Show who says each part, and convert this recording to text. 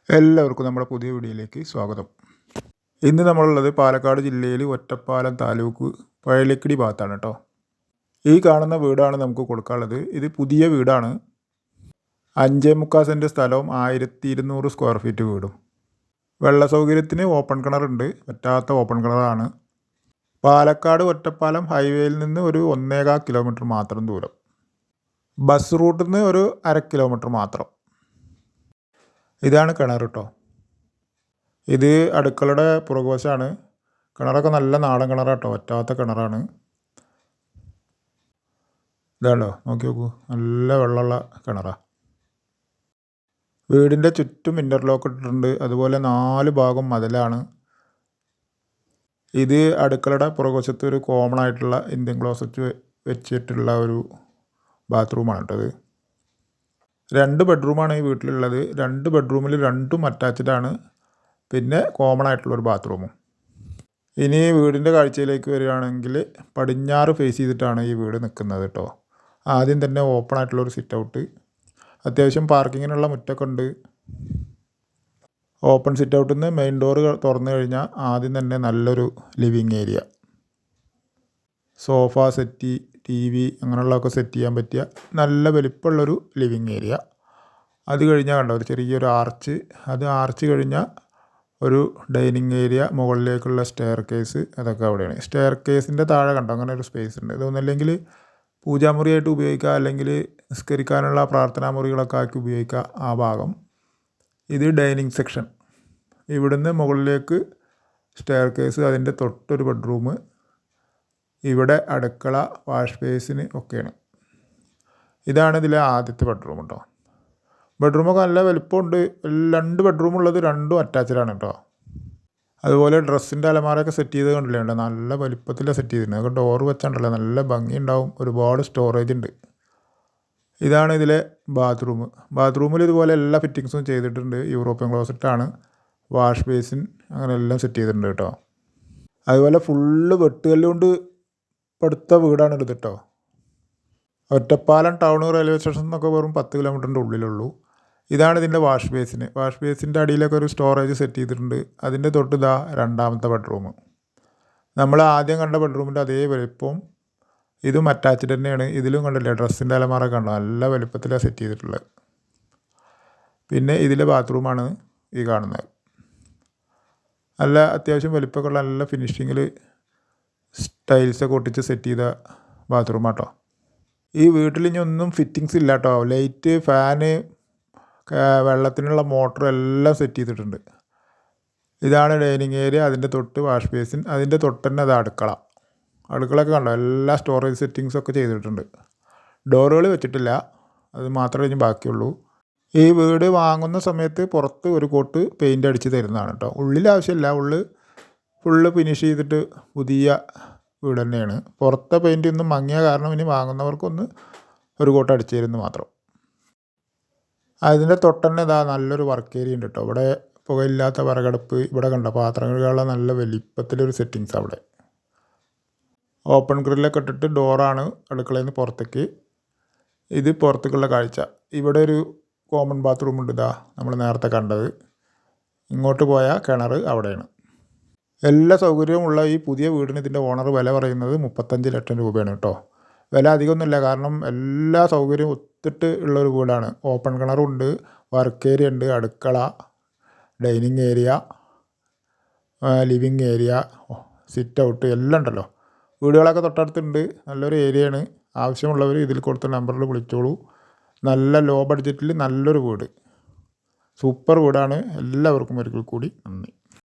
Speaker 1: എല്ലാവർക്കും നമ്മുടെ പുതിയ വീഡിയോയിലേക്ക് സ്വാഗതം. ഇന്ന് നമ്മളുള്ളത് പാലക്കാട് ജില്ലയിൽ ഒറ്റപ്പാലം താലൂക്ക് പഴയലക്കിടി ഭാഗത്താണ് കേട്ടോ. ഈ കാണുന്ന വീടാണ് നമുക്ക് കൊടുക്കാനുള്ളത്. ഇത് പുതിയ വീടാണ്. 5.25 സെൻറ്റ് സ്ഥലവും 1200 സ്ക്വയർ ഫീറ്റ് വീടും. വെള്ള സൗകര്യത്തിന് ഓപ്പൺ കിണറുണ്ട്. പറ്റാത്ത ഓപ്പൺ കിണറാണ്. പാലക്കാട് ഒറ്റപ്പാലം ഹൈവേയിൽ നിന്ന് ഒരു 1.25 കിലോമീറ്റർ മാത്രം ദൂരം. ബസ് റൂട്ടിൽ നിന്ന് ഒരു 1/2 കിലോമീറ്റർ മാത്രം. ഇതാണ് കിണർ കേട്ടോ. ഇത് അടുക്കളയുടെ പുറകുവശമാണ്. കിണറൊക്കെ നല്ല നാടൻ കിണറാണ് കേട്ടോ. വറ്റാത്ത കിണറാണ്. ഇതാണോ, നോക്കി നോക്കൂ, നല്ല വെള്ളമുള്ള കിണറാണ്. വീടിൻ്റെ ചുറ്റും ഇൻ്റർലോക്ക് ഇട്ടിട്ടുണ്ട്. അതുപോലെ 4 ഭാഗം മതിലാണ്. ഇത് അടുക്കളയുടെ പുറകുവശത്ത് ഒരു കോമൺ ആയിട്ടുള്ള ഇന്ത്യൻ ക്ലോസറ്റ് വെച്ചിട്ടുള്ള ഒരു ബാത്റൂമാണ് കേട്ടത്. 2 ബെഡ്റൂമാണ് ഈ വീട്ടിലുള്ളത്. 2 ബെഡ്റൂമിൽ 2ഉം അറ്റാച്ച്ഡാണ്. പിന്നെ കോമൺ ആയിട്ടുള്ളൊരു ബാത്റൂമും. ഇനി വീടിൻ്റെ കാഴ്ചയിലേക്ക് വരികയാണെങ്കിൽ പടിഞ്ഞാറ് ഫേസ് ചെയ്തിട്ടാണ് ഈ വീട് നിൽക്കുന്നത് കേട്ടോ. ആദ്യം തന്നെ ഓപ്പൺ ആയിട്ടുള്ളൊരു സിറ്റ് ഔട്ട്, അത്യാവശ്യം പാർക്കിങ്ങിനുള്ള മുറ്റമൊക്കെ ഉണ്ട്. ഓപ്പൺ സിറ്റ് ഔട്ടിൽ നിന്ന് മെയിൻ ഡോറ് തുറന്നു കഴിഞ്ഞാൽ ആദ്യം തന്നെ നല്ലൊരു living area, sofa settee, TV അങ്ങനെയുള്ളതൊക്കെ സെറ്റ് ചെയ്യാൻ പറ്റിയ നല്ല വലിപ്പമുള്ളൊരു ലിവിങ് ഏരിയ. അത് കഴിഞ്ഞാൽ കണ്ടോ ഒരു ചെറിയൊരു ആർച്ച്. അത് ആർച്ച് കഴിഞ്ഞാൽ ഒരു ഡൈനിങ് ഏരിയ, മുകളിലേക്കുള്ള സ്റ്റെയർ കേസ്, അതൊക്കെ അവിടെയാണ്. സ്റ്റെയർ കേസിൻ്റെ താഴെ കണ്ടോ അങ്ങനെ ഒരു സ്പേസ് ഉണ്ട്. ഇതൊന്നല്ലെങ്കിൽ പൂജാമുറിയായിട്ട് ഉപയോഗിക്കുക, അല്ലെങ്കിൽ നിസ്കരിക്കാനുള്ള പ്രാർത്ഥനാ മുറികളൊക്കെ ആക്കി ഉപയോഗിക്കുക ആ ഭാഗം. ഇത് ഡൈനിങ് സെക്ഷൻ. ഇവിടുന്ന് മുകളിലേക്ക് സ്റ്റെയർ കേസ്, അതിൻ്റെ തൊട്ടൊരു ബെഡ്റൂം, ഇവിടെ അടുക്കള, വാഷ് ബേസിന് ഒക്കെയാണ്. ഇതാണ് ഇതിലെ ആദ്യത്തെ ബെഡ്റൂം കേട്ടോ. ബെഡ്റൂമൊക്കെ നല്ല വലിപ്പമുണ്ട്. 2 ബെഡ്റൂം ഉള്ളത് 2ഉം അറ്റാച്ച്ഡാണ് കേട്ടോ. അതുപോലെ ഡ്രസ്സിൻ്റെ അലമാരയൊക്കെ സെറ്റ് ചെയ്ത് കണ്ടില്ലേ, ഉണ്ട് നല്ല വലിപ്പത്തിലാണ് സെറ്റ് ചെയ്തിട്ടുണ്ട്. അതൊക്കെ ഡോറ് വെച്ചാണ്ടല്ലോ നല്ല ഭംഗി ഉണ്ടാവും. ഒരുപാട് സ്റ്റോറേജ് ഉണ്ട്. ഇതാണ് ഇതിലെ ബാത്റൂം. ബാത്റൂമിൽ ഇതുപോലെ എല്ലാ ഫിറ്റിങ്സും ചെയ്തിട്ടുണ്ട്. യൂറോപ്യൻ ക്ലോസറ്റാണ്. വാഷ് ബേസിൻ അങ്ങനെ എല്ലാം സെറ്റ് ചെയ്തിട്ടുണ്ട് കേട്ടോ. അതുപോലെ ഫുള്ള് വെട്ടുകല്ലുകൊണ്ട് അടുത്ത വീടാണ് ഇത് കേട്ടോ. ഒറ്റപ്പാലം ടൗൺ റെയിൽവേ സ്റ്റേഷൻ എന്നൊക്കെ വെറും 10 കിലോമീറ്ററിൻ്റെ ഉള്ളിലുള്ളൂ. ഇതാണ് ഇതിൻ്റെ വാഷ് ബേസിന്. വാഷ് ബേസിൻ്റെ അടിയിലൊക്കെ ഒരു സ്റ്റോറേജ് സെറ്റ് ചെയ്തിട്ടുണ്ട്. അതിൻ്റെ തൊട്ട് ഇതാ 2ാമത്തെ ബെഡ്റൂം. നമ്മൾ ആദ്യം കണ്ട ബെഡ്റൂമിൻ്റെ അതേ വലിപ്പം. ഇതും അറ്റാച്ച്ഡ് തന്നെയാണ്. ഇതിലും കണ്ടില്ലേ ഡ്രസ്സിൻ്റെ അലമാരൊക്കെ കണ്ടോ, നല്ല വലിപ്പത്തിലാണ് സെറ്റ് ചെയ്തിട്ടുള്ളത്. പിന്നെ ഇതിലെ ബാത്റൂമാണ് ഈ കാണുന്നത്. നല്ല അത്യാവശ്യം വലിപ്പമൊക്കെ ഉള്ള നല്ല ഫിനിഷിങ്ങിൽ ടൈൽസൊക്കെ ഒട്ടിച്ച് സെറ്റ് ചെയ്ത ബാത്റൂം കേട്ടോ. ഈ വീട്ടിൽ ഇനി ഒന്നും ഫിറ്റിങ്സ് ഇല്ല കേട്ടോ. ലൈറ്റ്, ഫാന്, വെള്ളത്തിനുള്ള മോട്ടർ എല്ലാം സെറ്റ് ചെയ്തിട്ടുണ്ട്. ഇതാണ് ഡൈനിങ് ഏരിയ. അതിൻ്റെ തൊട്ട് വാഷ് ബേസിൻ, അതിൻ്റെ തൊട്ട് തന്നെ അത് അടുക്കളയൊക്കെ കണ്ടോ, എല്ലാ സ്റ്റോറേജ് സെറ്റിങ്സൊക്കെ ചെയ്തിട്ടുണ്ട്. ഡോറുകൾ വെച്ചിട്ടില്ല, അത് മാത്രമേ ഇനി ബാക്കിയുള്ളൂ. ഈ വീട് വാങ്ങുന്ന സമയത്ത് പുറത്ത് ഒരു കോട്ട് പെയിൻ്റ് അടിച്ച് തരുന്നതാണ് കേട്ടോ. ഉള്ളിൽ ആവശ്യമില്ല. ഉള്ളിൽ ഫുള്ള് ഫിനിഷ് ചെയ്തിട്ട് പുതിയ വീട് തന്നെയാണ്. പുറത്തെ പെയിൻ്റ് ഒന്നും മങ്ങിയ കാരണം ഇനി വാങ്ങുന്നവർക്കൊന്ന് ഒരു കോട്ട് അടിച്ചു തരുന്നു മാത്രം. അതിൻ്റെ തൊട്ടന്നെ ഇതാ നല്ലൊരു വർക്ക് ഏരിയ ഉണ്ട് കേട്ടോ. ഇവിടെ പുകയില്ലാത്ത വിറകടുപ്പ്, ഇവിടെ കണ്ടോ പാത്രം കഴുകാനുള്ള നല്ല വലിപ്പത്തിലൊരു സെറ്റിങ്സ് അവിടെ. ഓപ്പൺ ഗ്രില്ലൊക്കെ ഇട്ടിട്ട് ഡോറാണ് അടുക്കളയിൽ നിന്ന് പുറത്തേക്ക്. ഇത് പുറത്തേക്കുള്ള കാഴ്ച. ഇവിടെ ഒരു കോമൺ ബാത്റൂം ഉണ്ട്, ഇതാ നമ്മൾ നേരത്തെ കണ്ടത്. ഇങ്ങോട്ട് പോയാൽ കിണർ അവിടെയാണ്. എല്ലാ സൗകര്യവുമുള്ള ഈ പുതിയ വീടിന് ഇതിൻ്റെ ഓണർ വില പറയുന്നത് 35 ലക്ഷം രൂപയാണ് കേട്ടോ. വില അധികമൊന്നുമില്ല, കാരണം എല്ലാ സൗകര്യവും ഒത്തിട്ട് ഉള്ളൊരു വീടാണ്. ഓപ്പൺ കിണറുണ്ട്, വർക്ക് ഏരിയ ഉണ്ട്, അടുക്കള, dining area, living area, sit out എല്ലാം ഉണ്ടല്ലോ. വീടുകളൊക്കെ തൊട്ടടുത്തുണ്ട്. നല്ലൊരു ഏരിയയാണ്. ആവശ്യമുള്ളവർ ഇതിൽ കൊടുത്ത നമ്പറിൽ വിളിച്ചോളൂ. നല്ല ലോ ബഡ്ജറ്റിൽ നല്ലൊരു വീട്, സൂപ്പർ വീടാണ്. എല്ലാവർക്കും ഒരിക്കൽ കൂടി നന്ദി.